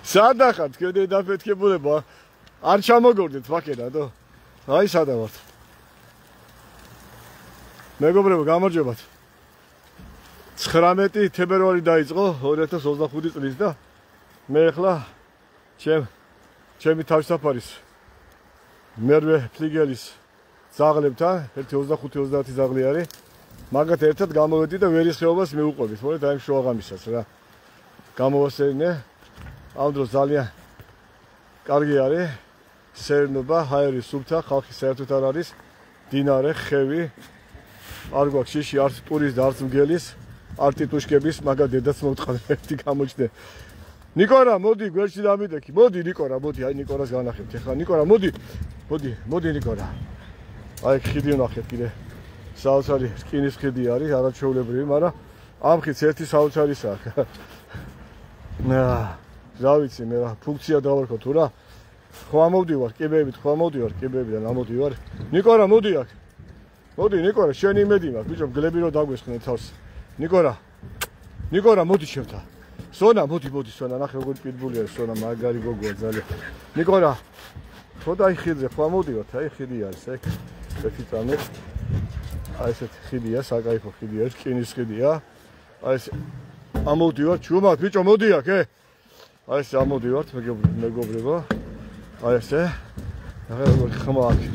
სადა ხარ თქვენი დაფეთქებულება არ ჩამოგორდეთ ვაკერადო აი სადა ვართ მეგობრებო გამარჯობათ 19 თებერვალი დაიწყო 2025 წლის და მე ახლა ჩემი თავისაფარის მერვე ფლიგელის ზაღლებთან 1.25-30 ზაღლი არის მაგათ ერთად გამოვედი და ვერის ხეობას მივუყვებით მოდით აი შუაღამისას რა გამოვასწრინე ამ დროს ძალიან კარგი არის სეირნობა ჰაერი სუფთა ხალხი საერთოდ არ არის დინარე ხევი არ გვაქვს შიში არც ტურის და არც მგელის არ ტიტუშკების მაგა დედაც მოვტყავ ერთი გამოჩნდა ნიკორა მოდი გვერდში დამიდექი მოდი ნიკორა მოდი აი ნიკორას განახებთ ახლა ნიკორა მოდი ნიკორა აი ხიდი ვნახეთ კიდე საოცარი რკინის ხიდი არის არაჩვეულებრივი მაგრამ ამ ხიდს ერთი საოცარისა აქვს რა ვიცი მე რა ფუნქცია დავარქო თუ რა ხო ამოვდივარ კიბეებით ხო ამოვდივარ კიბეებიდან ამოვდივარ ნიკორა მოდი აქ მოდი ნიკორა შენი იმედი მაქვს ბიჭო გლები რო დაგვესხნე თავს ნიკორა მოდი შევთა სონა მოდი სონა ნახე როგორი პიტბული არის სონა მაგარი გოგოა ძალიან ნიკორა ხო და აი ხიდზე ხო ამოვდივართ აი ხიდი არის ეგ ერთი წამე აი ესეთი ხიდია საკაიფო ხიდია რკინის ხიდია აი ეს ამოვდივართ ჩუმად ბიჭო მოდი აქ აი ეს ამოვდივართ მეგობრებო აი ესე ახლა როგორი ხმა აქვს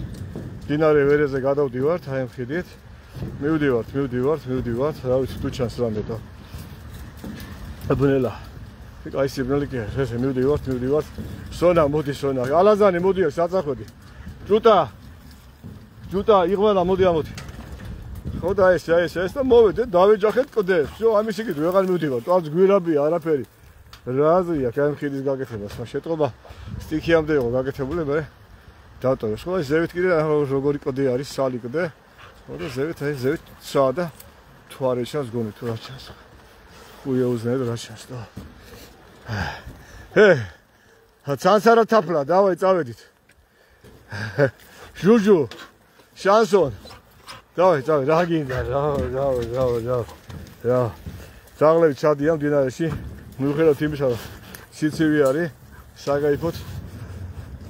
დინარე ვერეზე გადავდივართ აი ამ ხიდით მივდივართ რა ვიცი თუ ჩანს რამე და აბნელა აი სიბნელი კი ესე მივდივართ სონა მოდი სონა ალაზანი მოდი აქ საწახვედი ჯუტა იღვალა მოდი ამოდი ხო და ეს და მოვედე დავეჯახეთ კლდებს всё ამის იქით ვეღარ მივდივართ ტალს გვირაბია არაფერი რაზია კაი ხიდის გაკეთებას შეტყობა სტიქიამდე იყო გაკეთებული მე დავტოვე ხო ზევით კიდე როგორი კლდე არის სალი კლდე ხო და ზევით ცა და თუ არ ეჩანს გონი თუ რა ჩანს უეუზნედ რა ჩანს და ცანსარა თაფლა დავაი წავედით ჟუჟუ შანსონ დავაი რა გინდა რა ზაღლები ჩადიან მდინარეში მიუხედავად იმისა რომ სიცივი არის საკაიფოდ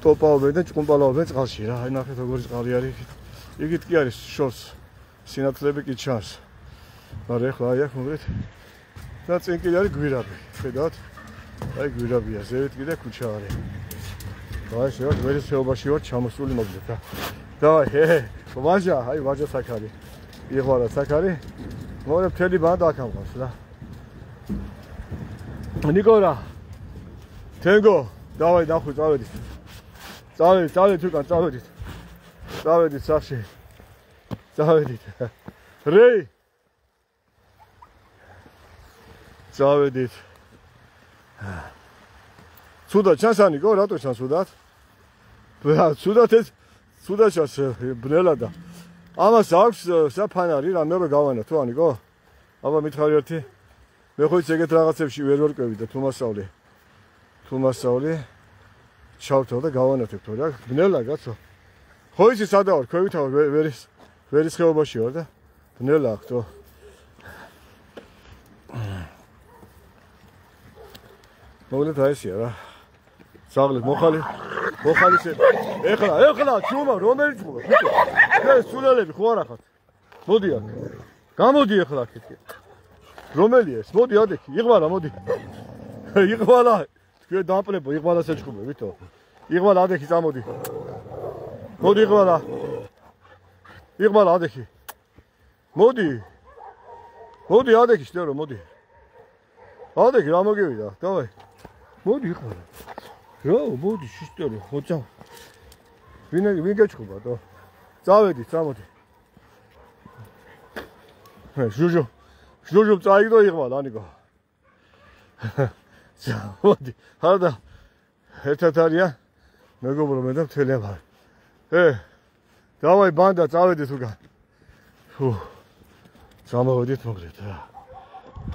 ტოპაობენ და ჭკუმპალაობენ წყალში რა აი ნახეთ როგორი წყალი არის იგით კი არის შორს სინათლეები კი ჩანს მაგრამ ახლა აი აქ მოგეთ და წინ კიდე არის გვირაბი ხედავთ აი გვირაბია ზევით კიდე ქუჩა არის აი შევარ ვერის ხეობაში ვარ ჩამოსული მოგდეთ რა დავაი ვაჟა აი ვაჟა საკარი იღვალა საკარი მორე მთელი ბანდა აქ ამყავს რა ნიკორა თენგო დავაი ნახო წავედით უკან წავედით სახში წავედით რეი წავედით ცუდა ჩანსანიკო რატო ჩანს ცუდად ცუდად ჩანს ბრელა და ამას აქვს საფანარი რამე რო გავანა თუ ანიკო აბა მითხარი ერთი მე ხო იცი ეგეთ რაღაცებში ვერ ვარკვევი და თუ მასწავლე ჩავთავ და გავანათებ თუ რა ბნელა კაცო ხო იცი სადა ვარ ქვევითა ვერის ხეობაში ვარ და ბნელა აქვს თო მოგლეთ აი ესია რა ზაღლი მოხალისე ეხლა ჩუმა რომელი ჩუმა ბიჭო ეს სულელები ხო არ ახათ მოდი აქ გამოდი ეხლა აქ რომელია ეს მოდი ადექი იღვალა მოდი იღვალა თქვენ დამპლებო იღვალას ეჭქუბებითო იღვალა ადექი წამოდი მოდი იღვალა ადექი მოდი ადექი შტერო მოდი ადექი რა მოგივიდა დავაი მოდი იღვალა რა მოდი შტერო ხოჭა ვინ გეჭქუბა თო წავედი წამოდი ჟუჟუ წაიგდო იღვალა ანიკო მოდი ხარდა ერთად არიან მეგობრო მე და მთელება დავაი ბანდა წავედით უკან წამოვედით მოგდეთ რა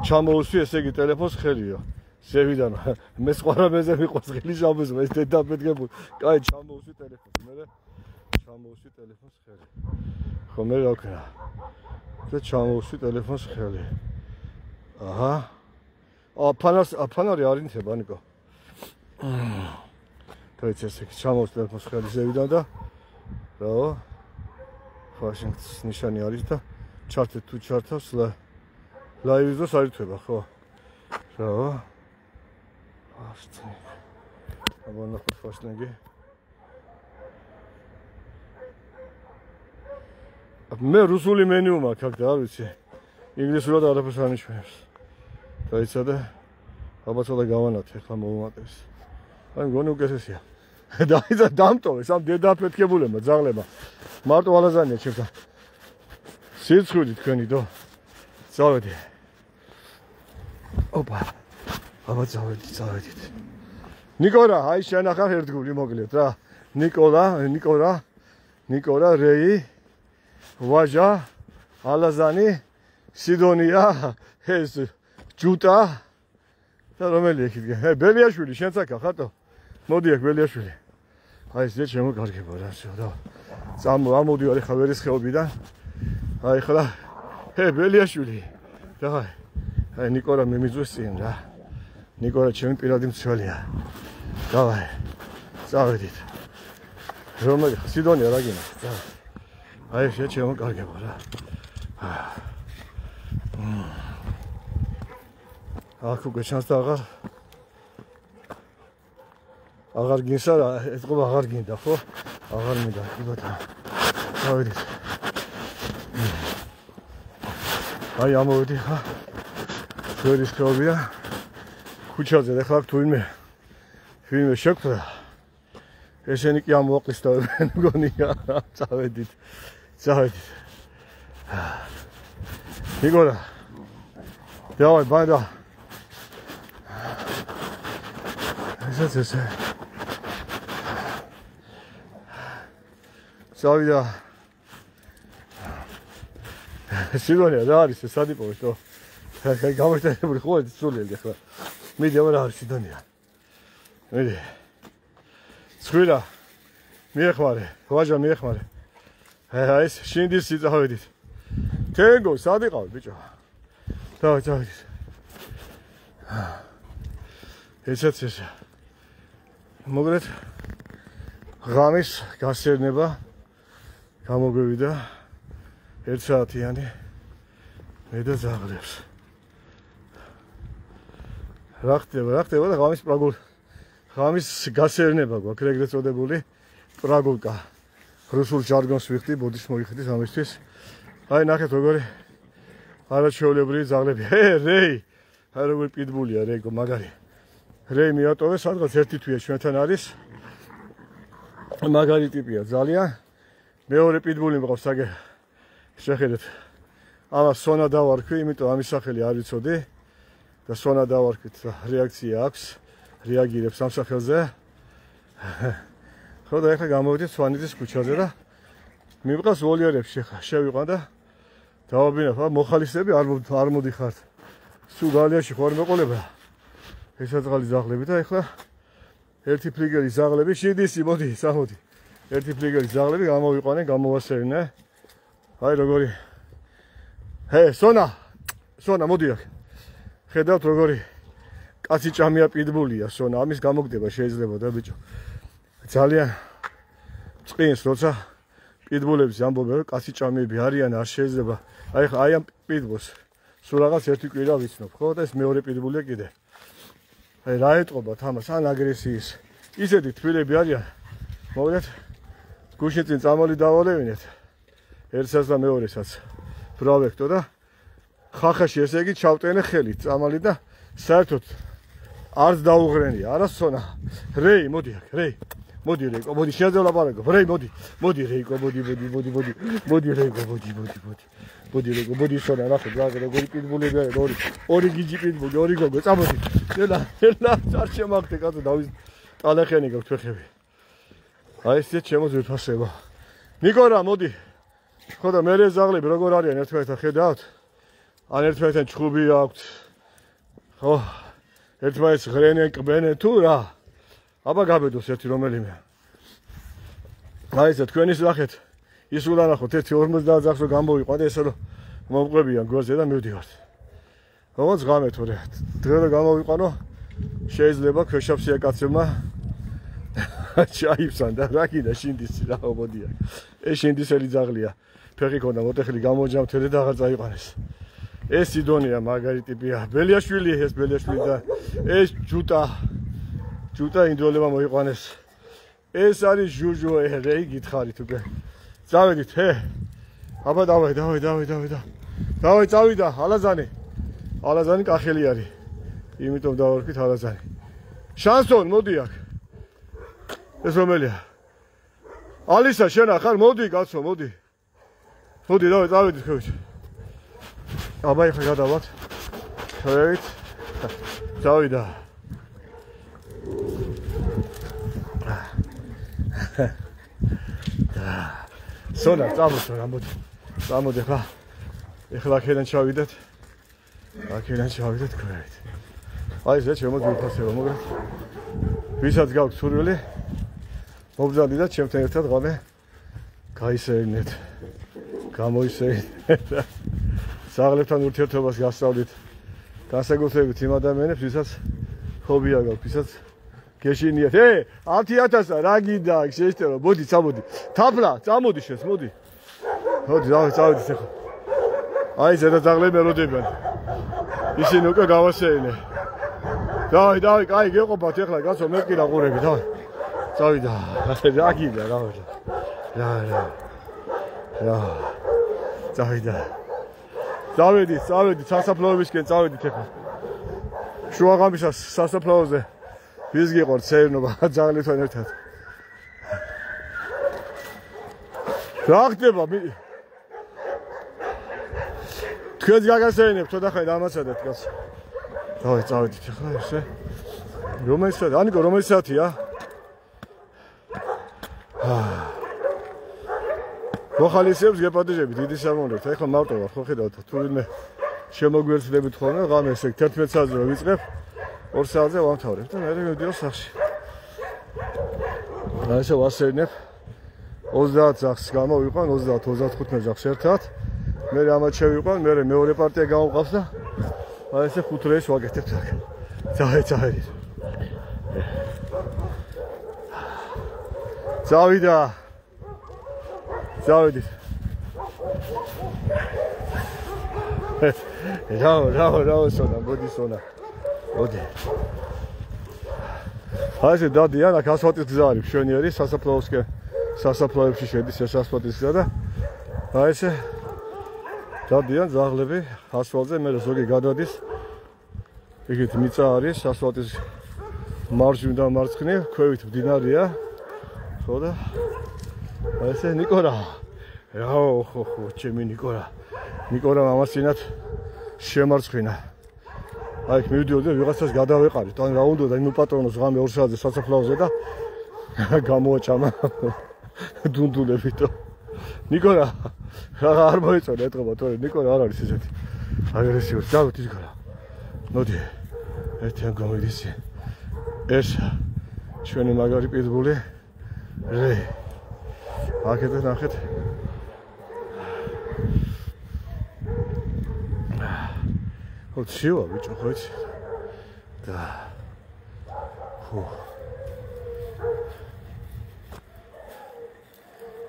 ჩამოუსვი ესე იგი ტელეფონს ხელიო შევიდან მე სხვა რამეზე მიყვას ხელი შავბეზმა ეს დედაფეთგებული კაი ჩამოუსვი ტელეფონს მე ჩამოვსვი ტელეფონს ხელი. ხომ რა ვქნა? და ჩამოვსვი ტელეფონს ხელი. აჰა. ფანარი არ ინთება ნიკო. დაიწყე ესე ჩამოვსვი ტელეფონს ხელი ზევიდან და რაო? Washington ნიშანი არის და ჩართეთ თუ ჩართავს ლაივის დროს არ ირთვება ხო? რაო? ასწი. აბა ნახოთ ფაშნეგი. მე რუსული მენიუ მაქვს აქ და არ ვიცი. ინგლისურად არაფერს არ ნიშნავს. დაიცადე. აბა ცოტა გავანათე ხა მოუმატეს. აი მგონი უკეთესია. დაიცა დამტოვეს ამ დედაფეთქებულებმა ძაღლებმა. მარტო ალაზანია ჩემთან. სიცხვილით თქვენი დო. წავედი. ოპა. აბა წავედით. ნიკოლა, აი შენახა ერთგული მოკლედ რა. ნიკოლა, რეი, ვაჟა, ალაზანი, სიდონია, ეს ჯუტა და რომელი იქით? ბელიაშვილი, შენც აქ ხატო. მოდი აქ ბელიაშვილი. აი ეს შემოგარგება რა შევ და ამოდივარ ხა ვერის ხეობიდან. აი ხლა ბელიაშვილი. და აი ნიკოლა მე მიძვეს წინ რა. ნიკოლა ჩემი პირადი მცველია. დავაი. წავედით. რომელი სიდონია რა გინა? აი ეს შემოგარგება რა. აქ უკვე ჩანს და აღარ გინსა რა, ეს ყობა აღარ გინდა ხო? აღარ მინდა, კი ბატონო. დავედით. აი ამოვედი ხა. ვერის ხეობია. ქუჩაზე და ხა თუ ვინმე შეკვდა. ესენი კი ამოაყლისთავებენ მგონია. წავედით. ნიკოლა. დავაი ბანდა. ესე. წავიდა. სიდონია რა არის ეს ადიპოვე თო? გამოსტანებული ხო ეს სულიელი ხა. მიდი რა არის სიდონია. მიდი. ცხვირა. მიეხმარე. ვაჟა მიეხმარე. აი ეს შინდის წავედით. თენგო სად იყავ ბიჭო? დავით. ეს მოგრეთ ღამის გასერნება გამოგვივიდა 1 საათიანი მე და ზაღლებს. რა ხდება და ღამის გასერნება გვაქვს ეგრეთ წოდებული პრაგულკა. რუსულ ჟარგონს ვიხდი, ბოდის მოიხდით ამისთვის. აი ნახეთ როგორი არაჩვეულებრივი ზაღლები. რეი. აი როგორი პიტბულია რეი მაგარი. რეი მიატოვე სადღაც ერთი თვეა ჩვენთან არის. მაგარი ტიპია ძალიან. მეორე პიტბული მყავს აგე. შეხედეთ. ამას სონა დავარქვი, იმიტომ ამის სახელი არ ვიცოდი. და სონა დავარქვით და რეაქცია აქვს. რეაგირებს ამ სახელზე. ხო და ახლა გამოვიდეთ სვანიძის ქუჩაზე და მივყავს ვოლიერებში ხა შევიყვან და დავაბინებ მოხალისები არ მოდიხართ. სულ გალიაში ხო არ მეყოლება. ესაძღალი ზაღლები და ახლა ერთი ფლიგელი ზაღლები შიდისი მოდი სამოდი. ერთი ფლიგელი ზაღლები გამოვიყვანენ, გამოვასერინე. აი როგორი. სონა მოდი აქ. ხედავთ როგორი კაცი ჭამია პიტბულია სონა. ამის გამოგდება შეიძლება და ბიჭო. ძალიან წინს როცა პიტბულებს ამბობენ რომ კაცი ჭამიები არიან არ შეიძლება. აი ამ პიტბულს სულ რაღაც ერთი კვირა ვიცნობ ხო და ეს მეორე პიტბულია კიდე. აი რა ეტყობათ ამას ან აგრესიის. ისეთი თბილები არიან. მოგეთ გუშინ წინ წამალი დავალევინეთ. ერთსაც და მეორესაც ბრალექტო და ხახაში ესე იგი ჩავტენე ხელით წამალი და საერთოდ არც დაუღრენია. არა სონა. რეი მოდი აქ რეი. მოდი რეიკო, მოდი შეძლაპარაკო. რეი მოდი. მოდი რეიკო, მოდი. მოდი რეიკო, მოდი რეიკო, მოდი სონა ნახე როგორი პიტბულები არის. ორი გიჯი პიტბული, ორი გოგო წამოდი. ელა არ შემაგდე კაცო დავის ტალახენი გაქვს ფეხები. აი ესე შემოძვირფასება. ნიკოლა მოდი. ხო და მე ზაღლები როგორ არიან ერთმანეთთან ხედავთ? ან ერთმანეთთან ჩხუბი აქვთ. ხო ერთმანეთს ღრენენ, კბენენ თუ რა? აბა გაბედოს ერთი რომელიმე. აი ესე თქვენი ნახეთ ის უნდა ნახოთ 1.50 ძახს რომ გამოვიყვანთ ესე რომ მომყვებიან გვერდზე და მივდივართ. როგორც ღამე თორე დღე რომ გამოვიყვანო შეიძლება ქვეშაფსია კაცებმა ჩაიფსან და რა კიდე შინდისი რა მოდია. ეს შინდისელი ძაღლია. ფეხი ქონდა მოტეხილი გამოჯამთელი და აღარ წაიყვანეს. ეს სიდონია მარგარიტიპია. ბელიაშვილი ეს ბელიაშვილი და ეს ჯუტა ინდოელებმა მოიყვანეს. ეს არის ჟუჟუ რეი გითხარით უკვე. წავედით აბა დავაი წავიდა ალაზანი კახელი არის. იმიტომ დავარქვით ალაზანი. შანსონ მოდი აქ. ეს რომელია? ალისა შენ ახარ მოდი კაცო მოდი. მოდი დავაი წავედით ხევით. აბა ეხლა გადავალთ. ხევით. წავიდა. სონა წამოსო მოდი ხა. ეხლა აქედან ჩავიდეთ. ქვევით. აი ეს შემოდი ვიფასება მოგეთ. ვისაც გაქვს სურვილი მობრძანდით ჩემთან ერთად ღამე გაისეირნეთ. გამოისეირნეთ. ძაღლებთან ურთიერთობას გასწავლით. განსაკუთრებით იმ ადამიანებს, ვისაც ფობია გაქვს, ვისაც გეშინიათ. 10,000 რა გინდა აქ შეშტერო. მოდი წამოდი. თაფლა წამოდი შენს მოდი. მოდი წავედით ახლა. აი ზედა ძაღლები მეროდებიან. ისინი უკვე გავასეირნე. დავაი, კაი გეყოფათ ახლა კაცო მე კი რაყურები, დავაი. წავიდა. რა გინდა რა. წავიდა. წავედით სასაფლაოებისკენ წავედით ახლა. შუაღამისას სასაფლაოზე ვის გიყორთ სეირნობა ძაღლებთან ერთად. რა ხდება? თქვენს გაგასეირნებთ ცოტა ხანი დამაცადეთ კაცო. დავაი წავედით ახლა ესე. რომელი საათია? მოხალისეებს გეპატიჟებით დიდი სამომრეთ. ეხლა მარტო ვარ ხო ხედავთ თუ ვინმე შემოგვერცხდებით ხოლმე ღამე ესე 11 საათზე რომ ვიწყებ 2 საათზე ვამთავრებ და მე მივდივარ სახში. აი ესე ვასეირნებ 30 ძაღს გამოვიყვან 30-35 ძაღს ერთად. მე ამათ შევიყვან, მე მეორე პარტია გამოვყავს და აი ესე 5 რეისს ვაკეთებთ აქ. წავედით. წავედით. რა სონა, მოდი სონა. მოდი. აი ესე დადიან, აქ ასფალტის გზა არის, მშვენიერი, სასაფლაოებში შედის ეს ასფალტის გზა და აი ესე დადიან ძაღლები ასფალტზე, მე ზოგი გადადის. ეგეთ მიწა არის, ასფალტის მარჯვნივ და მარცხნივ, ქვევით მდინარეა. ხო და აი ესე ნიკორა. ხო, ჩემი ნიკორა. ნიკორა მამასინათ შემარცხინა. აი მივდიოდი და ვიღაცას გადავეყარით. ან რა უნდა და იმ პატრონოს ღამე 2 საათზე სასაფლაოზე და გამოაჭამა დუნდულებით. ნიკორა რა არ მოეწონა ეთყობა თორე ნიკორა არ არის ესეთი აგრესიული. დავით ნიკორა. მოდი. ერთიან გამოიდის. ეს ჩვენი მაგარი პიტბული. აქეთ ნახეთ. ხოციო ბიჭო ხოც. და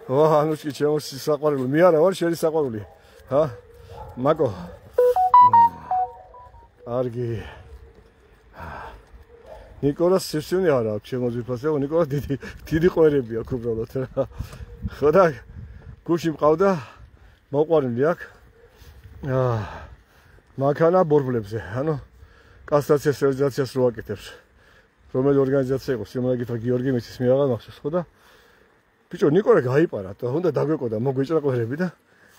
ანუჩი ჩემო საყვარელი მე არა ვარ შენი საყვარელი. მაკო. კარგი. ნიკოლას სივსუნი არა აქვს ჩემო ძვირფასეო ნიკოლას დიდი ყვერები აქვს უბრალოდ რა. ხო და გუში მყავდა მოყვარული აქვს. მანქანა ბორბლებზე, ანუ კასტრაციას სტერილიზაციას რო აკეთებს. რომელი ორგანიზაცია იყო, სიმონაგით გიორგი მისის მე აღარ მახსოვს ხო და ბიჭო ნიკოლე გაიპარა, უნდა დაგვეკოდა მოგვიჭრა ყვერები და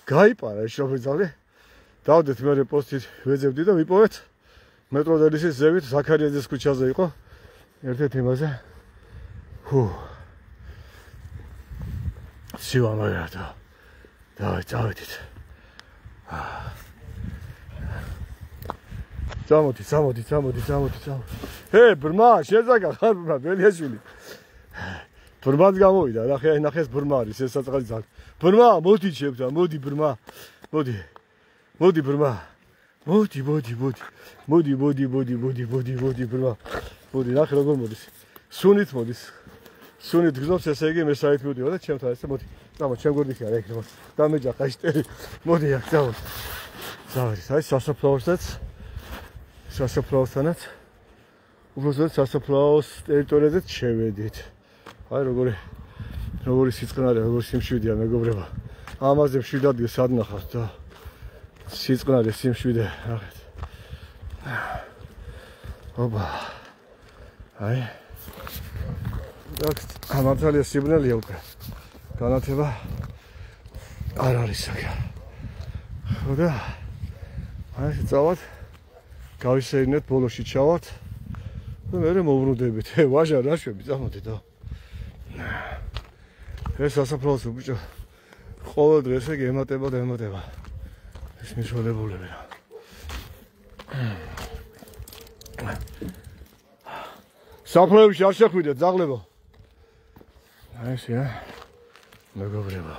გაიპარა ეს შოფერი ძაღლი. დავდეთ მე პოსტით ვეძებდი და ვიპოვეთ მეტროდელისის ზევით ზაქარიაძის ქუჩაზე იყო. ერთ-ერთ იმაზე. სიუამერატო. დავით. წამოდი. ბრმა, შეზაგა ხარ ბრმა, ბელიაშვილი. ბრმაც გამოვიდა რა ხე ნახეს ბრმა არის ეს საწყალი ძაღლი ბრმა მოდი ჩემთან მოდი ბრმა მოდი მოდი ბრმა მოდი ბრმა მოდი ნახე როგორ მოდის სუნით მოდის სუნით გზობს ესე იგი მე საით მივდივარ და ჩემთან ესე მოდი წამო ჩემ გვერდით არა იქნება დამეჯახა შტერი მოდი აქ წამო წავედი აი სასაფლაოსთანაც უბრალოდ სასაფლაოს ტერიტორიაზეც შევედით აი როგორი სიწყნარე როგორი სიმშვიდეა მეგობრებო ამაზე მშვიდ ადგილს ადნახავთ და სიწყნარე სიმშვიდე ნახეთ ოპა აი მართალია სიბნელეა უკვე განათება არ არის აქ ხო და აი წავალთ გავისეირნეთ ბოლოში ჩავალთ და მე მოვბრუნდებით ვაჟა რა შვები წამოდით და ეს სასაფლაოს ბიჭო ყოველ დღეს ეგ ემატება და ემატება ეს მიშველებულები რა საფლავში არ შეხვიდეთ ძაღლებო აი ესე მეგობრებო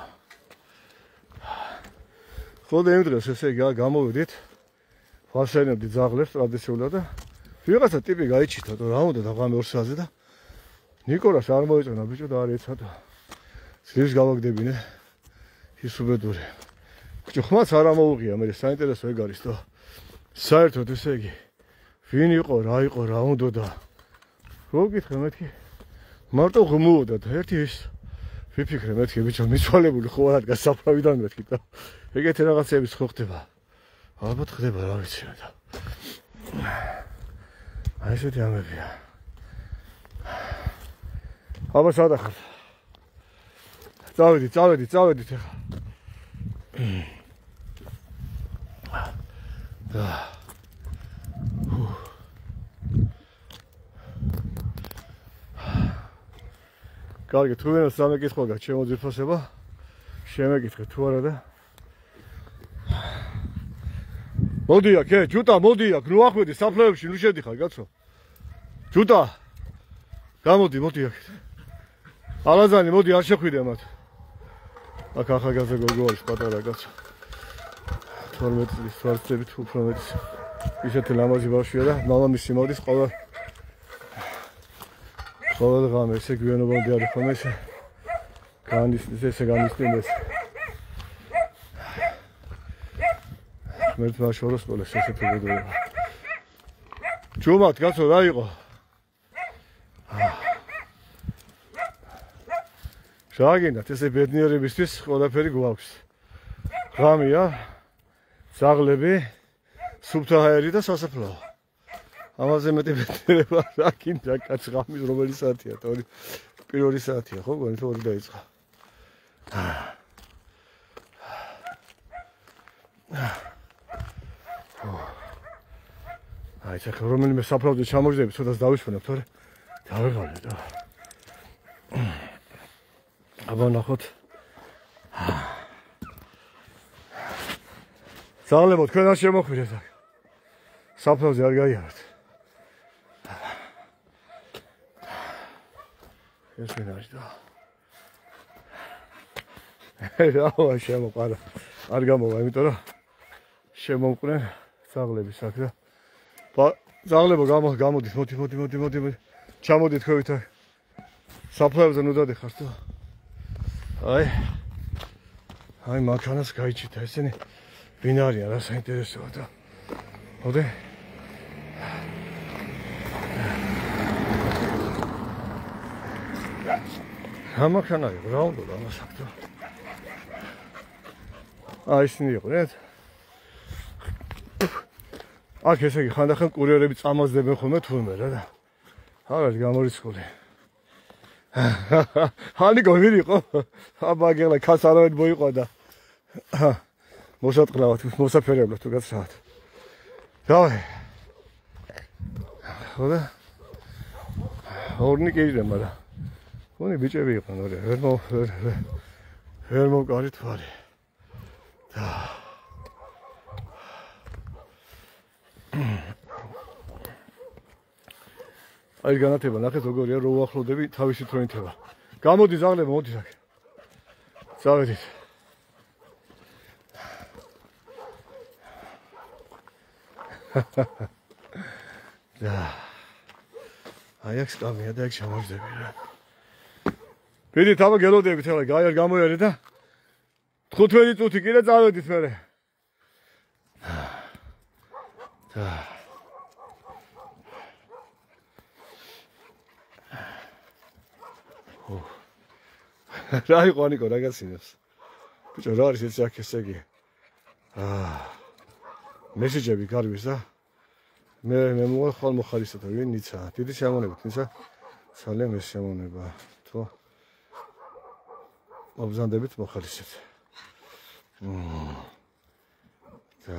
ხოდა იმ დღეს ესე იგი გამოვიდით ვასაინებდი ძაღლებს ტრადიციულად და ვიღაცა ტიპი გაიჩიტა და რა უნდა დაღამე 2 საათზე და ნიკოლას არ მოეწონა ბიჭო და არ ეცადა ძლივს გავაგდებინე ის უბედური ბიჭო ხმაც არ ამოუღია მე საინტერესო ეგ არის და საერთოდ ესე იგი ვინ იყო რა უნდა და რო გითხრა მეთქი მარტო ღმუოდა და ერთი ის ვიფიქრე მეთქი ბიჭო მიცვალებული ხო არ დგას საფრავიდან მეთქი და ეგეთი რაღაცების ხო ხდება ალბათ ხდება რა ვიცი და აი ესეთი ამებია აბა სადახარ წავედით ეხა და კარგი თუ ვინმე სამეკითხვა გაქვს ჩემო ძირფასება შემეკითხეთ თუ არა და მოდი აქ ჯუტა მოდი აქ ნუ ახვედი საფლავებში ნუ შედიხარ კაცო ჯუტა გამოდი მოდი აქ ალაზანი მოდი არ შეხვიდე მათ აქ ახალგაზრდა გოგო არის პატარა კაცო 12 წლის ვარცხებით უფრო მეტი ისეთი ლამაზი ბავშვია და მამამისი მოდის ყოველ ღამე ესე გვიანობამდე არის ხოლმე ესე განისწინდეს მერტ ვაშოროს სკოლას ესეთი გოდოება ჯუმათ კაცო რა იყო შეგინდათ ესე ბედნიერებისთვის ყველაფერი გვაქვს ღამეა ძაღლები სუფთა ჰაერი და სასაფლაო ამაზე მეტი ბედნიერება რა გინდა კაც ღამის რომელი საათია პირველი საათია ხო გონით 2 დაიწყო აი ეს რომელიმე საფლავზე ჩამოვიდები ცოტას დავიშვენებ თორე დავეღალე და აბა ნახოთ ძაღლებო თქვენ არ შემოხვიდეთ აქ საფლავზე არ გაიარეთ ეს ვინ არის და რა შემოყარა არ გამოვა იმიტომ რომ შემოვყვნენ ძაღლების აქ და ძაღლებო გამოდით მოდი ჩამოდით ხვევით აქ საფლავზე ნუ დადეხართ და აი მანქანას გაიჩიტა ესენი ვინ არიან რა საინტერესოა და მოდი მანქანა იყო რა უნდა დამასაკდო აი ისინი იყვნენ აქ ესე იგი ხანდახან კურიერები წამაზდებენ ხოლმე თურმე რა და არის გამორიცხული ჰანიკო ვინ იყო აბა გელა ქას არავინ მოიყვა და მოსატყლავთ მოსაფერებლად თუ გაცრავთ დავე ხოდა ორნი კიდე მაგრამ ხონი ბიჭები იყვნენ ორი ვერ მოვკარით ფარი და აი განათება ნახეთ როგორია რო უახლოვდები თავისი თრონითება გამოდი ზაღლება, მოდი აქ. წავედით. და აი აქ სკამია და აქ შემოждები რა. ვიდით აბა გელოდებით ახლა გაიარ გამოიარე და 15 წუთი კიდე წავედით მერე. და რა იყო ანიკო რა გასინებს? ბიჭო რა არის ეს აქ ესე იგი? მესეჯები გარბის და მე მოხვალ მოხარისა და ვინ ниცა. დიდი შემონებით ниცა. ძალიან ეს შემონება. თუ მობზანდებით მოხარისეთ. და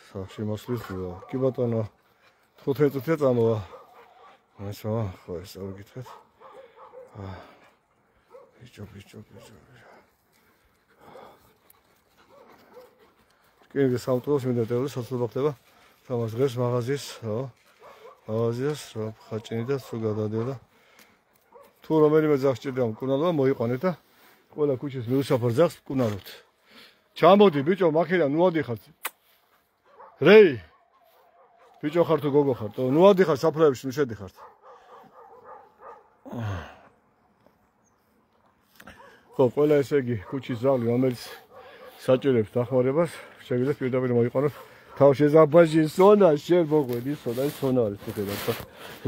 სახში მოსვლისია. კი ბატონო 15 წუთია წამოვა. მასო ხო ეს ავიგეთ. ბიჭო. კიდე საავტობუსი მიდევდები საცილო ხდება. თამას დღეს მაღაზიის, ხო? მაღაზიას რა ხაჭინი და სულ გადადიოდა. თუ რომელიმე ძაღს ჭირდება მკურნალობა მოიყვანეთ და ყველა ქუჩის მიუსაფარ ძაღს მკურნალობთ. ჩამოდი ბიჭო, მაქედან ნუ ადიხარ. რეი. ბიჭო ხარ თუ გოგო ხარ? ნუ ადიხარ საფლავებში, ნუ შედიხართ. ხო, ყველა ესე იგი ქუჩის ზაღლი, რომელიც საჭიროებს დახმარებას, შეგიძლიათ პირდაპირ მოიყვანოთ. თავში ზაბაჟი სონა შენ მოყვედი, სონა არის თუ ხედავთ.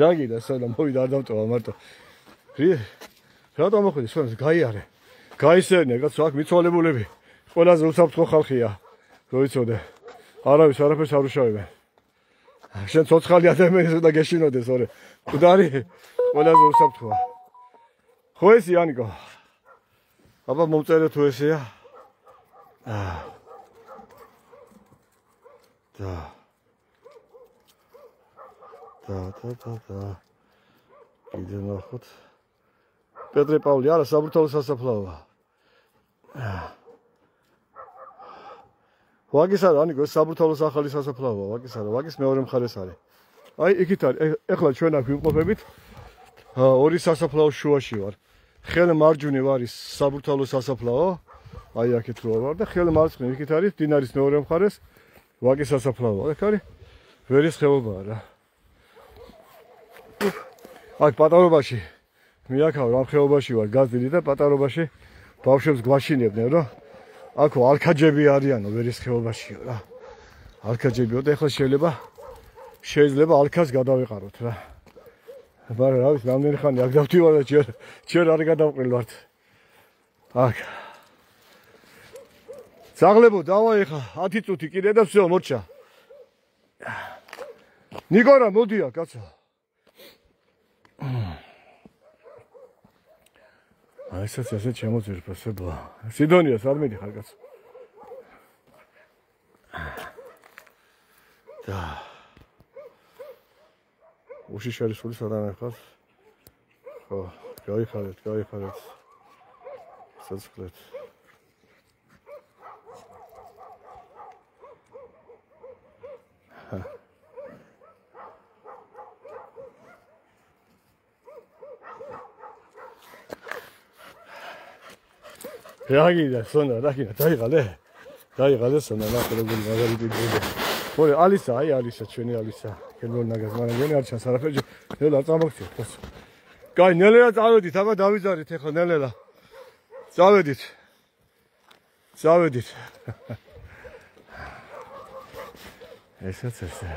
რა გიდა სონა მოვიდა არ დავტოვა მარტო. რატომ მოხვედი სონას გაიარე. გაისერნე კაცო აქ მიცვალებულები. ყველაზე უსაფრთხო ხალხია. რო იცოდე. არავის არაფერს არ უშავებენ. შენ ცოცხალი ადამიანის უნდა გეშინოდეს, ორი. მკვდარი ყველაზე უსაფრთხოა. ხო ესი ანიკო. აბა მომწერე თუ ესეა. და კიდე ნახოთ. პეტრე პავლე არა საბურთალოს სასაფლაოა. ვაგის არა ანიკო ეს საბურთალოს ახალი სასაფლაოა, ვაგის არა, ვაგის მეორე მხარეს არის. აი იქით არის. ეხლა ჩვენ აქ ვიმყოფებით. ორი სასაფლაოს შუაში ვარ. ხელ მარჯვნივ არის საბურთალოს სასაფლაო. აი აქეთ რო ვარ და ხელ მარცხნივ იქით არის დინარის მეორე მხარეს ვაგის სასაფლაო. აქ არის ვერის ხეობაა რა. აქ პატარობაში მიაქავ რა ხეობაში ვარ გაზრილი და პატარობაში ბავშვებს გვაშინებდნენ რა. აქო ალქაჯები არიანო ვერის ხეობაშიო რა. ალქაჯებიო და ეხლა შეიძლება ალქას გადავეყაროთ რა. მაგრამ რა ვიცი რამდენი ხანი აქ დავდივარ და ჯერ არ გადავყრილვართ. აქ ზაღლებო დავაი ხა 10 წუთი კიდე და всё მორჩა. ნიკორა მოდია კაცო. აი ესე შემოძირფასება. სიდონიას არ მიდიხარ კაცო. და უში შარისული სადან ახავს. ხო, გაიხარეთ. საცხოვრეთ. რა გიდა სონა, დაიღალე სონა, ნახე როგორი მაგარი დიდია. ორი ალისა, აი ალისა, ჩვენი ალისა. ქელმონ ნაგაზ, მაგრამ გონი არ ჩანს არაფერი. ნელა წამოგწევ ხოს. კაი, ნელა წავედით, აბა დავიზარით ახლა ნელა. წავედით. ესაც ესე.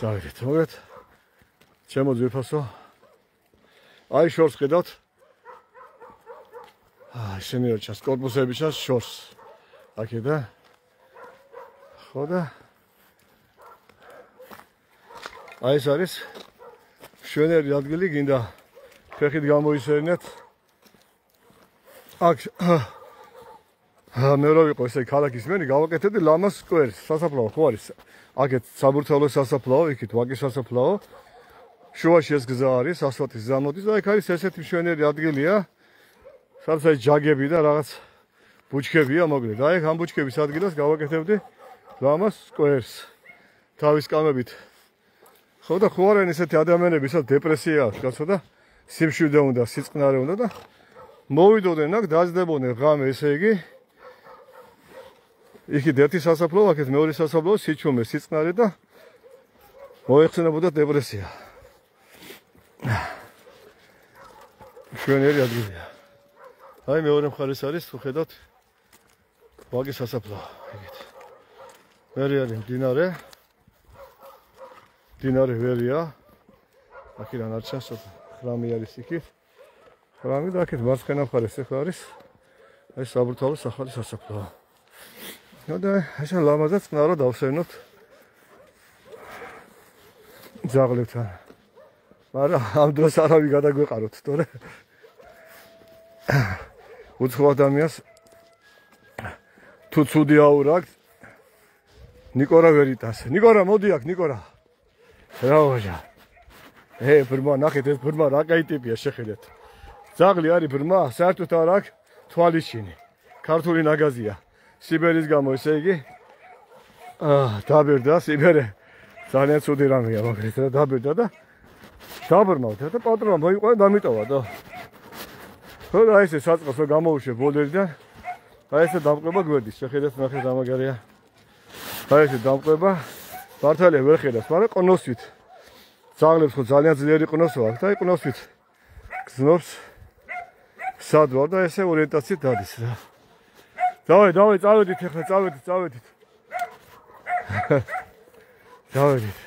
წავედით, მოგეთ. ჩემო ძვირფასო. აი შორს ხედავთ. შენი რო ჩას კორპუსები ჩას შორს. აქედა. ხო და აი ეს არის შვენერი ადგილი გინდა ფეხით გამოისერნეთ. აქ მე რო ვიყო ესე ქალაქის მერი გავაკეთებდი ლამას სკვერს, სასაფლაო ხო არის. აქეთ საბურთალოს სასაფლაო, იქით ვაგის სასაფლაო. შუაში ეს გზა არის, ასფალტის გზა მოდის და იქ არის ესეთი მშვენიერი ადგილია. სადაც აი ჯაგები და რაღაც ბუჩქებია მოკლედ. აი ამ ბუჩქების ადგილას გავაკეთებდი ლამას სკვერს. თავის კამებით. ხო და ხო არიან ესეთი ადამიანები, ვისაც დეპრესია აქვს, კაცო და სიმშვიდე უნდა, სიწყნარე უნდა და მოვიდოდნენ აქ, დაძდებოდნენ ღამე, ესე იგი. იქით ერთი სასაფლაო, აქეთ მეორე სასაფლაო, სიჩუმე, სიწყნარე და მოეხსენებოდა დეპრესია. შვენიერი ადგილია. აი მეორე მხარეს არის, თუ ხედავთ, ვაგის სასაფლაო, ეგეთ. მერე არის მდინარე. მდინარე ვერია. აქედან არ ჩანს, ხრამი არის იქით. ხრამი და აქეთ მარცხენა მხარეს ახლა არის აი საბურთალოს ახალი სასაფლაო. ნუ და ესე ლამაზად წყნარო დავსვენოთ ძაღლებთან. მაგრამ ამ დროს არავინ გადაგვეყაროთ, თორე უცხო ადამიანს თუ ცუდი აურაკ ნიკორა ვერიტას. ნიკორა მოდი აქ, ნიკორა. რაოჟა. ბრმა, ნახეთ ეს ბრმა რა კაი ტიპია შეხედეთ. ძაღლი არის ბრმა, საერთოდ არ აქვს თვალისჩინი. ქართული ნაგაზია. სიბერის გამო ესე იგი დაბერდა სიბერე. ძალიან ცუდი რამეა, მაგრამ დაბერდა და დაბრმავდა და პატრონმა მოიყვანა დამიტოვა და ხო და ესე საწყოსო გამოუშე ბოლერიდან. აი ესე დამყვება გვერდის, შეხედეთ ნახეთ ამაგარია. აი ესე დამყვება. მართალია ვერ ხედავს, მაგრამ ყნოსვით. ძაღლებს ხო ძალიან ძლიერი ყნოსვა აქვს და აი ყნოსვით გზნობს სად ვარ და ესე ორიენტაციით დადის რა. დავай, წავედით ახლა, წავედით. დავედით.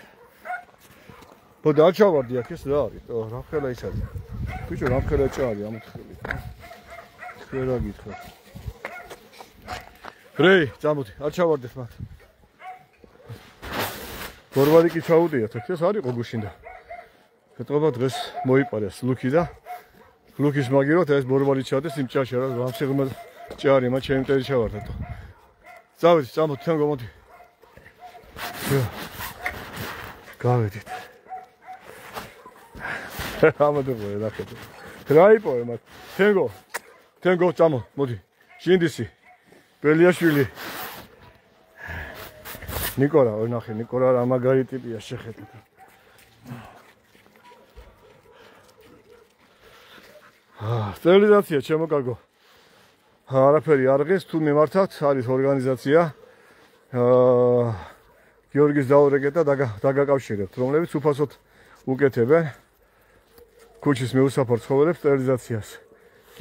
ბოდა არ ჩავარდი აქ ეს რა არის? რა ხელა ის არის? ბიჭო, რა ხელა ჭარი ამოთხილით. ხერა გითხრა. ბრეი, წამოდი, არ ჩავარდეთ მათ. ბორბალი კი ჩაუდიათ, ეს არის ყოგუშინდა. ეტყობა დღეს მოიპარეს ლუკი და ლუკის მაგიროთ ეს ბორბალი ჩადეს იმ ჭაში რა ამსიღმა ჭარი მათ ჩემი მტერი ჩავარდა. წავედით, წამოდი, თან გამოდი. გავედით. ამოდებული ნახეთ. რაიპოე მათ. თენგო, წამო, მოდი. შინდისი. ბელიაშვილი. ნიკორა, ნახე, ნიკორა რა მაგარი ტიპია შეხედეთ. სტერილიზაცია ჩემო კარგო. არაფერი არ ღეს, თუ მიმართავთ, არის ორგანიზაცია. გიორგის დაურეგეთ და დაგაკავშირებთ, რომლებიც უფასოდ უკეთებენ ქუჩის მეუსაფარ ცხოველებს სტერილიზაციას.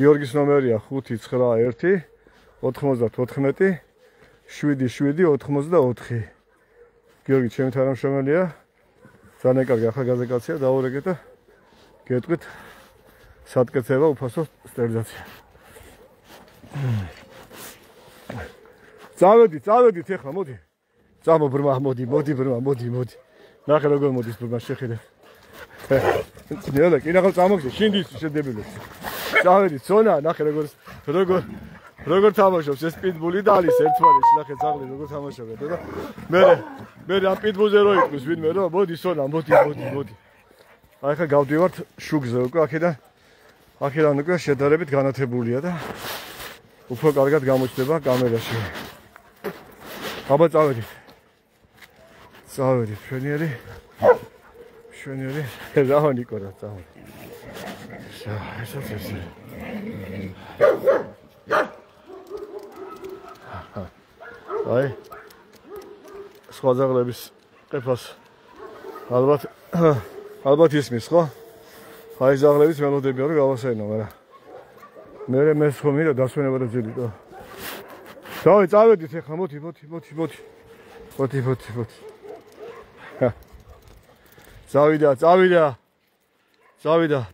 გიორგის ნომერია 591 94 77 94. გიორგი ჩემი თანამშრომელია. ძალიან კარგი ახალგაზრდა დაურეგეთ და გეტყვით სადგეცება უფასო სტერილიზაცია. წავედით ახლა, მოდი. წამო ბრმა, მოდი. ნახე როგორ მოდის ბრმა შეხედე. ნელა, კი ნახე წამოგზე, შინდის შედებილებს. წავედით, ზონა, ნახე როგორ თამაშობს ეს პიტბული და არის ერთმანეთში, ნახე ძაღლი როგორ თამაშობენ და მე ამ პიტბულზე რო იყვნის ვინმე რო, მოდი სონა, მოდი. აი ხა გავდივართ შუგზე უკვე აქედან უკვე შედარებით განათებულია და უფრო კარგად გამოჩნდება კამერაში. აბა წავედით, შვენიერი. რა ნიკორა წავედი. ესაც ესე. აი სხვა ძაღლების ყეფას ალბათ ისმის ხო? აი ძაღლების მელოდებია რომ გავასაინო, მაგრამ მე ხომ მინდა დასვენება და ძილი და დავი წავედით ახლა, მოდი. წავიდა,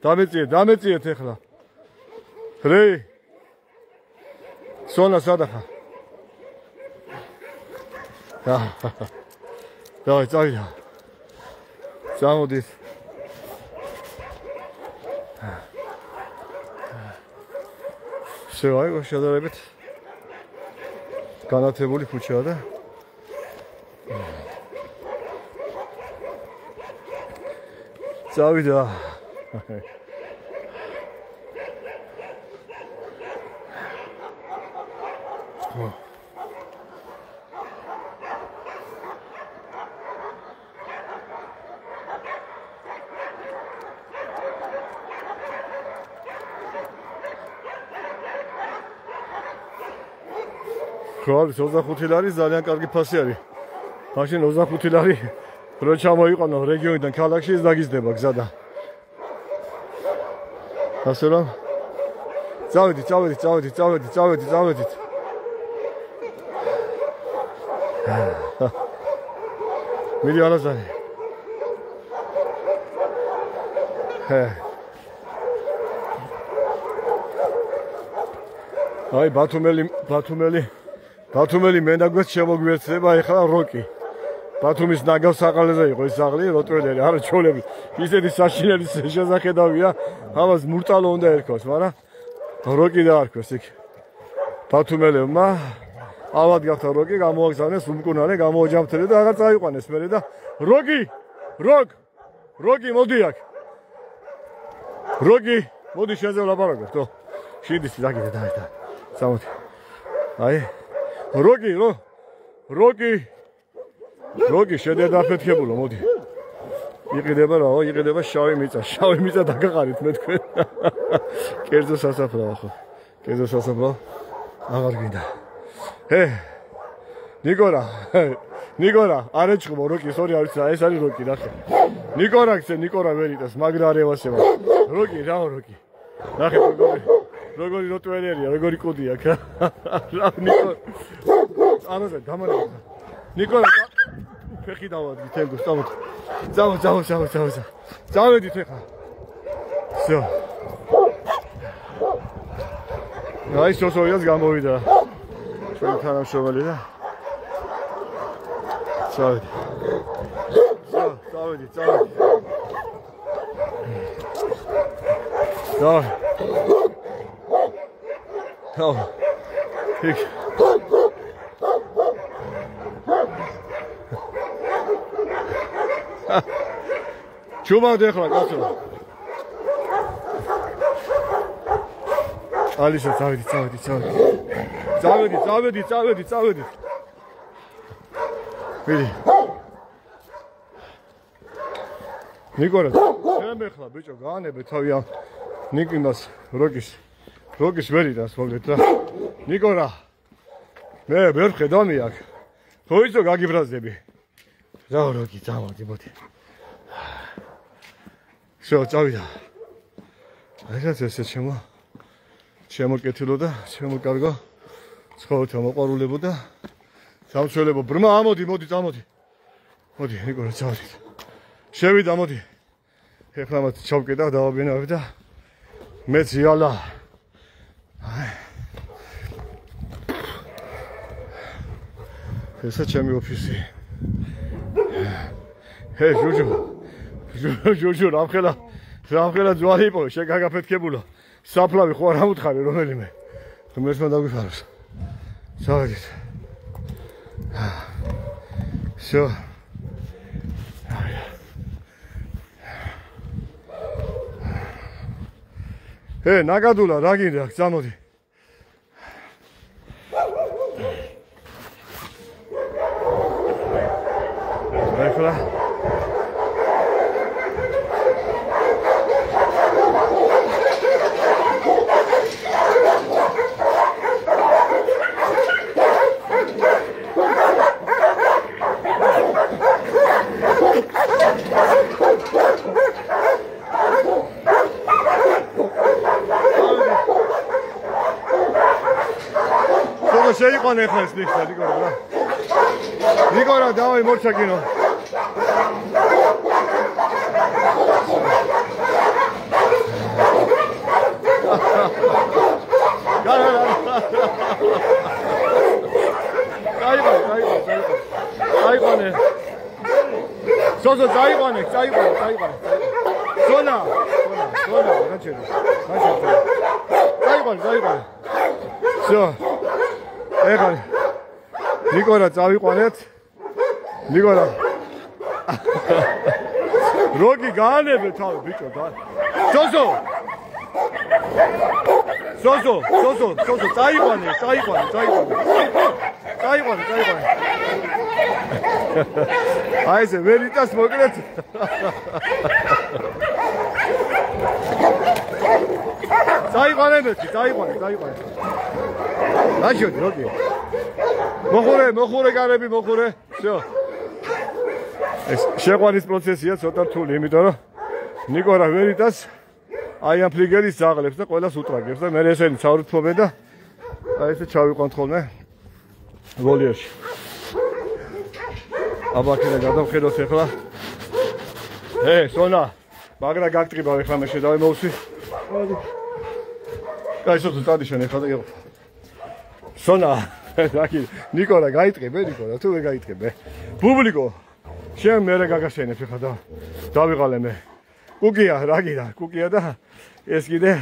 დამეწიეთ ახლა. ბრეი. სონა სადახა. დავი წავიდა. წამოდით. აი შედარებით განათებული ქუჩაა და წავიდა. ხო არის 25 ლარი ძალიან კარგი ფასი არის. მაშინ 25 ლარი რო ჩამოიყვანო რეგიონიდან ქალაქში ის დაგიზდება გზადა. ასე რომ წავედით. მიდი ალაზანი. აი ბათუმელი მენაგვეს შემოგვიერთდება ეხლა როკი. ბათუმის ნაგავს საყალეზე იყო ეს საღლი როტველერი, არა ჩოლები. ისეთი საშინელი შესახედავია, ამას მურტალო უნდა ერქოს, მაგრამ როკი დაარქვეს იქ. ბათუმელებმა ავად გახდა როკი, გამოაგზავნეს უმკურნალე, გამოაჯამთრეს და აღარ წაიყვანეს მერე და როკი მოდი აქ. როკი, მოდი შენზე ვლაპარაკობ, თო. შიდის დაგიდე და. წამოდი. აი როკი შედედაფეთქებულო, მოდი. იყიდება შავი მიწა დაგაყარით მე თქვენ. კერძო სასაფლაო ხო. კერძო სასაფლაო აღარ გინდა. ნიკორა, არ ეჭყმო როკი, სორი არ ვიცი, ეს არის როკი ნახე. ნიკორა ვერიტას, მაგრა არ ევასება. როკი. ნახე როგორი როტველერია, როგორი კუდია. რა ნიკორა. ანაზე დამარცხა. ნიკორა ფეხი დავადგი თელგოს, წამოდი. წავედით ეხლა. всё. აი სოსოიას გამოვიდა. ჩვენი თანამშრომელი და წავედი. იქ. ჩუმავდე ახლა კაცო. ალისა წავედი. მიდი. ნიკორა, შემე ხლა ბიჭო, გაანებე თავი ამ ნიკიმას როკის ვერიტას მოგდეთ რა. ნიკორა. მე ვერ ხედავ აქ. ხო იცო გაგიბრაზდები. რა როკი წამოდი მოდი. всё, წავიდა. აიღაც ესე შემოკეთილო და შემოკარგო. ცხოვრთა მოყვარულებო და სამშველებო ბრმა ამოდი წამოდი. მოდი ნიკორა წავიდით. შევიდა მოდი. ეხლა მათ ჩავკეტავ დავაბინავებ და მეც იალა. ესა ჩემი ოფისი. ჟუჟუ რამხელა ძვალი იყო შეგაგაფეთქებულო. საფლავი ხო არ ამუთხარი რომელიმე. ღმერთმა დაგვიფაროს. წავედით. всё. ნაგადულა რა გინდა, წამოდი. ეხლა შეიყვანე ხა ეს ნიხსა ნიკორა რა. ნიკორა დავაი მორჩაკინო. წაიყვანე. სოზო წაიყვანე. სონა, რა ჩერე. წაიყვანე. всё. ეხლა ნიკორა წავიყვანეთ. ნიკორა. როგი გაანებე თავი ბიჭო და. სოზო, წაიყვანე. აი ესე ვერიტას მოკლედ. წაიყვანე. რა შევდი როგი? მოხურე კარები, მოხურე. всё. ეს შეყვანის პროცესია ცოტა რთული, იმიტომ რომ ნიკო რა ვერიტას აი ამ ფლიგერის ზაღლებს და ყველას უტრაგებს და მე ესენი ჩავრთმობენ და აი ესე ჩავიყვანთ ხოლმე ვოლიერში. აბაქერა გადავხედოთ ახლა. სონა, მაგრა გაგტრიბავ ახლა მე შედავე მოუსვი. კაი, სულ წადიშენ ახლა და იყო. სონა, რაკი, ნიკო რა გაიტყებე, ნიკო რა, თუ ვერ გაიტყებე. პუბლიკო, შენ მე გაგაშენებ ახლა და დავიღალე მე. კუკია, რაკი და, კუკია და ეს კიდე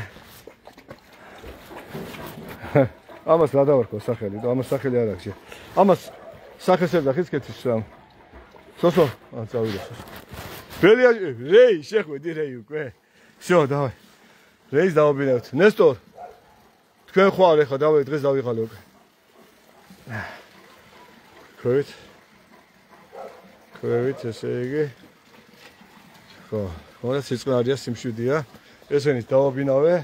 ამას რა დავარქვა სახელი და ამას სახელი არ აქვს. ამას სახეს არ დახის კეთის რა. სოსო, წავიდე. ბელია, რეი, შეხვედი რეი უკვე. всё, давай. რეის დავაბინავთ. ნესტორ. თქვენ ხვალ ახლა დავე დღეს დავიღალე უკვე. ქვევით ესე იგი. ხო, ხოდა სიწყარია სიმშვიდეა. ესენით დავაბინავე.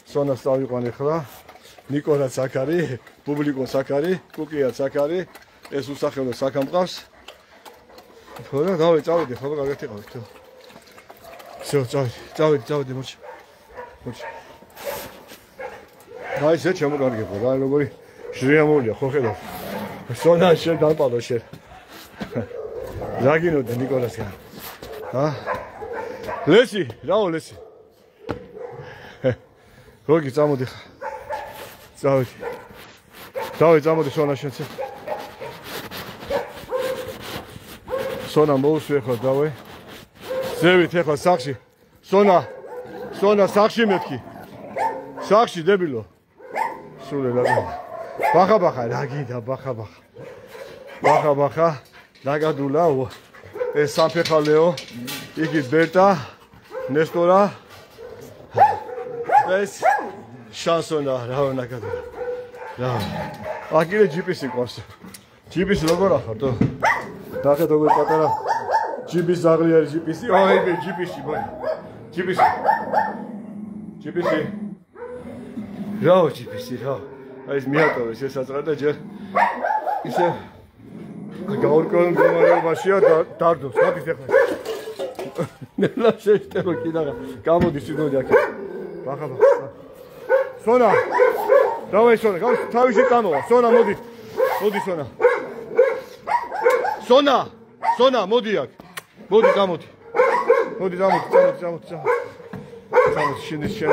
სონას დავიყვანე ახლა. ნიკორაც აქ არის, პუბლიკოს აქ არის, კუკიაც აქ არის. ეს უსახელო საქამყავს. ხო და წავედი, ხო კარგად იყავით. всё, წავედი, მოჩი. აი ეს შემოგარგებო რა, როგორი ჟრიამულია, ხო ხედავ. სონა შენ დამპალო შენ. რა გინოდა ნიკოლასგან? ლესი, რაო ლესი. როგორი წამოდი ხა. წამოდი სონა შენც. სონა მოუსვე ხო დავე. ზევით ახლა სახში. სონა სახში მეთქი. სახში დებილო. სულ რა. ბახა რა გიდა ბახა. დაგადულა ეს საფეხალეო. იგი ბერტა, ნესტორა. ეს შანსონა რა ნაკადულა. რა. აგირე ჯიპისი ყავს. ჯიპისი როგორ ახართო? ნახეთ როგორ პატარა ჯიპის ზაღლი არის ჯიპისი. აი მე ჯიპისი ბაი. ჯიპისი. რაო ჯიპისი რა. აი ეს მიატოვეს ეს აწრა და ჯერ ისე გაურკვეველ მდგომარეობაშია დარდოს. მოდის ახლა. ნელა შეშტევ კიდაღა. გამოდი სიდოდი აქ. ბახა. სონა. დავაი სონა, თავში წამოვა. სონა მოდი. მოდი სონა. სონა, მოდი აქ. მოდი გამოდი. წამოდი. შენ.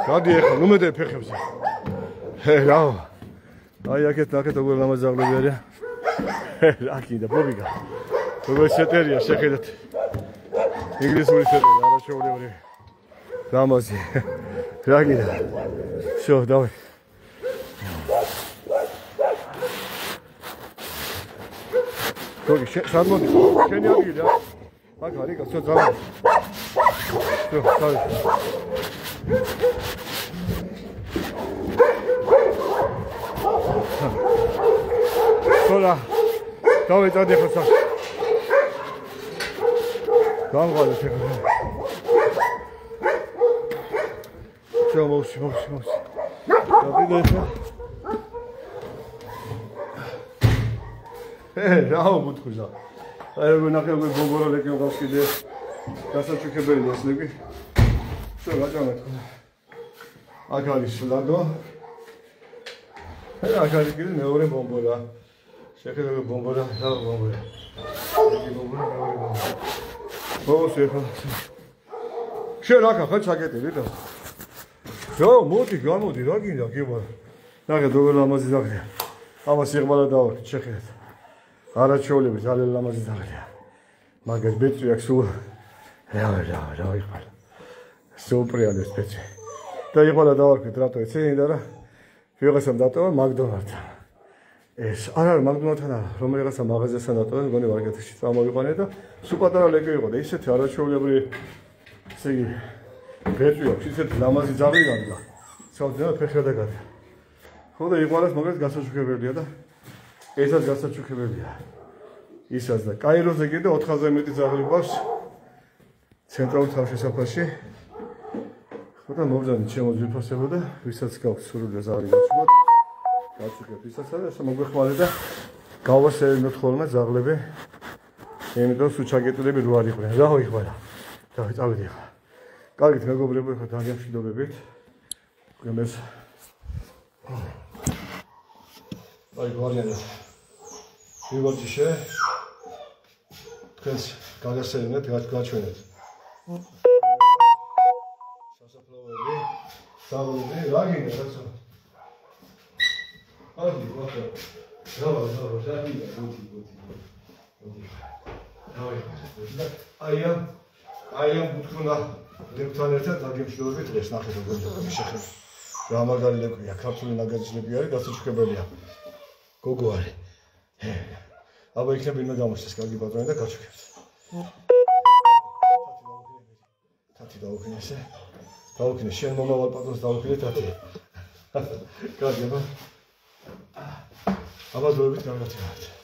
გადი ახლა, ნუ მედე ფეხებზე. რა. აი აქეთ ნახეთ როგორ ლამაზაღლები არიან. რა კიდე ბობიგა. როგორ შეტერია შეხედეთ. ინგლისური შეტერი, არაჩვეულებრივი. ლამაზი. რა კიდე. всё, давай. Тоги, сад моди. Შენი ადგილი რა. აქ არის, всё, ძალა. всё, давай. Სოლა. დავე წადი ხო სა. გამღალე შეხო. всё, მოვში. დავიდე. რაო მუთქუზა. აი როგორ ნახე როგორ ბომბოროლეკი მოგავს კიდე. გასაჩუქებელი ეს ლეკი. всё, გაჭამეთ. აქ არის ლადო. აქ არის კიდე მეორე ბომბორა. შეხედე ბომბორა, რა ბომბორა. იგი ბომბორა, მეორე ბომბორა. მოვსე ხა. შენ აქ ხარ ჩაკეტილი და. რა, გამოდი, რა გინდა, გიბარ. ნახე როგორ ლამაზი ზაღლია. ამას იღბალა დავარქით, შეხედეთ. არაჩვეულები ძალიან ლამაზი ზაღლია. მაგას ბეწვი აქვს სულ. რა იღბალა. სუპრიალეს ბეწვი. და იღბალა დავარქით რატო ეცინი და რა. ვიღაცამ დატოვა მაკდონალდთან. ეს არ არის მაკდონალდთან არა, რომელიღაცა მაღაზიასთან დატოვა, მგონი მარკეტში წამოვიყვანე და სულ პატარა ლეკი იყო და ისეთი არაჩვეულებრივი ესე იგი ბეწვი აქვს, ისეთი ლამაზი ზაღლი გამდა. საერთოდ ფეხი დაგადა. ხო და იღბალას მაგას გასაჩუქებელია და ესაც გასაჩუქებელია. ისაც და კაიროზე კიდე 4-ზე მეტი ზაღლი ყავს ცენტრალურ თავშესაფარში. ხო და მობრძანით შემოძვირფასებო და ვისაც გაქვს სურვილი ზაღლი გაჩუმოთ. გავწუხებ ისაც არა, ესე მოგვეხმარე და გავასეირნოთ ხოლმე ძაღლები. იმიტომ სულ ჩაგეტილები რო არ იყვნენ. რა მოიხმარა. დავით წავედი ახლა. კარგით მეგობრებო, ხა ძალიან მშვიდობებით. გემეს აი გვარიანა. მივაჭიშე. თქვენს გაგასეირნეთ, გაჩვენეთ. სასაფლაოები, ძაღლები, რა გინდა კაცო? ადი, ვახო. რა გინდა, გუთი. აი ამ ბუთქუნა ლებთან ერთად დაგემშვიდობებით დღეს ნახეთ როგორ მიშეხებს. რა მაგარი ლეკვია, ქართული ნაგაზისლები არის, გასაჩუქებელია. გოგო არის. აბა იქნებ ვინმე გამოჩნდეს, კარგი ბატონი და გაჩუქებთ. თათი დაუქინე ესე. დაუქინე, შენ მომავალ პატრონს დაუქინე თათი. კარგი აბა. აბა დროებით გამარჯვებათ.